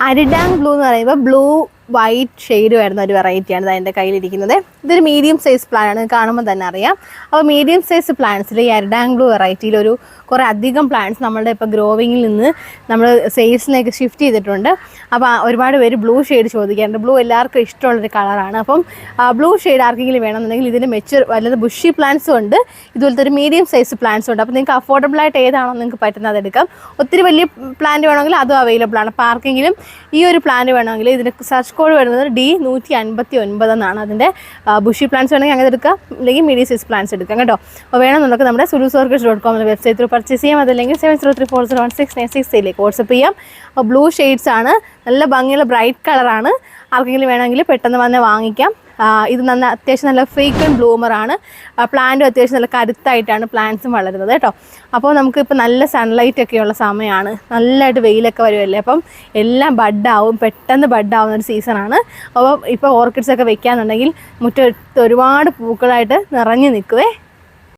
അരിഡാങ് blue എന്ന് പറയുമ്പോൾ blue white shade വരുന്ന ഒരു വെറൈറ്റിയാണ് അതിൻ്റെ കയ്യിലിരിക്കുന്നത്. ഇതൊരു മീഡിയം സൈസ് പ്ലാൻ ആണ്, കാണുമ്പോൾ തന്നെ അറിയാം. അപ്പോൾ മീഡിയം സൈസ് പ്ലാന്റ്സിൽ ഈ അരിഡാങ് ബ്ലൂ വെറൈറ്റിയിൽ കുറേ അധികം പ്ലാന്റ്സ് നമ്മളുടെ ഇപ്പോൾ ഗ്രോവിങ്ങിൽ നിന്ന് നമ്മൾ സെയിൽസിലേക്ക് ഷിഫ്റ്റ് ചെയ്തിട്ടുണ്ട്. അപ്പോൾ ഒരുപാട് പേര് ബ്ലൂ ഷെയ്ഡ് ചോദിക്കാറുണ്ട്. ബ്ലൂ എല്ലാവർക്കും ഇഷ്ടമുള്ളൊരു കളറാണ്. അപ്പം ബ്ലൂ ഷെയ്ഡ് ആർക്കെങ്കിലും വേണമെന്നുണ്ടെങ്കിൽ ഇതിന് വല്ലത് ബുഷി പ്ലാന്റ്സും ഉണ്ട്, ഇതുപോലത്തെ ഒരു മീഡിയം സൈസ് പ്ലാന്റ്സും ഉണ്ട്. അപ്പോൾ നിങ്ങൾക്ക് അഫോർഡബിളായിട്ട് ഏതാണോ നിങ്ങൾക്ക് പറ്റുന്നത് അതെടുക്കാം. ഒത്തിരി വലിയ പ്ലാന്റ് വേണമെങ്കിൽ അതും അവൈലബിൾ ആണ്. അപ്പോൾ ആർക്കെങ്കിലും ഈ ഒരു പ്ലാന്റ് വേണമെങ്കിൽ ഇതിന് സെർച്ച് കോഡ് വരുന്നത് D159 എന്നാണ്. അതിൻ്റെ ബുഷി പ്ലാന്റ്സ് വേണമെങ്കിൽ അങ്ങനെ എടുക്കാം, അല്ലെങ്കിൽ മീഡിയം സൈസ് പ്ലാന്റ്സ് എടുക്കാം കേട്ടോ. അപ്പോൾ വേണമെന്നുണ്ടെങ്കിൽ നമ്മുടെ surusorchids.com എന്ന വെബ്സൈറ്റ് ത്രൂ പർച്ചേസ് ചെയ്യാം. അതല്ലെങ്കിൽ 7034016966 വാട്സപ്പ് ചെയ്യാം. അപ്പോൾ ബ്ലൂ ഷെയ്ഡ്സ് ആണ്, നല്ല ഭംഗിയുള്ള ബ്രൈറ്റ് കളറാണ്. ആർക്കെങ്കിലും വേണമെങ്കിൽ പെട്ടെന്ന് വന്ന് വാങ്ങിക്കാം. ഇത് അത്യാവശ്യം നല്ല ഫ്രീക്വൻറ്റ് ബ്ലൂമറാണ്. പ്ലാന്റും അത്യാവശ്യം നല്ല കരുത്തായിട്ടാണ് പ്ലാന്റ്സും വളരുന്നത് കേട്ടോ. അപ്പോൾ നമുക്കിപ്പോൾ നല്ല സൺലൈറ്റ് ഒക്കെയുള്ള സമയമാണ്, നല്ലതായിട്ട് വെയിലൊക്കെ വരുമല്ലേ, അപ്പം എല്ലാം ബഡാവും, പെട്ടെന്ന് ബഡാവുന്ന ഒരു സീസണാണ്. അപ്പോൾ ഇപ്പോൾ ഓർക്കിഡ്സൊക്കെ വെക്കാന്നുണ്ടെങ്കിൽ മുറ്റത്ത് ഒരുപാട് പൂക്കളായിട്ട് നിറഞ്ഞു നിൽക്കുവേ.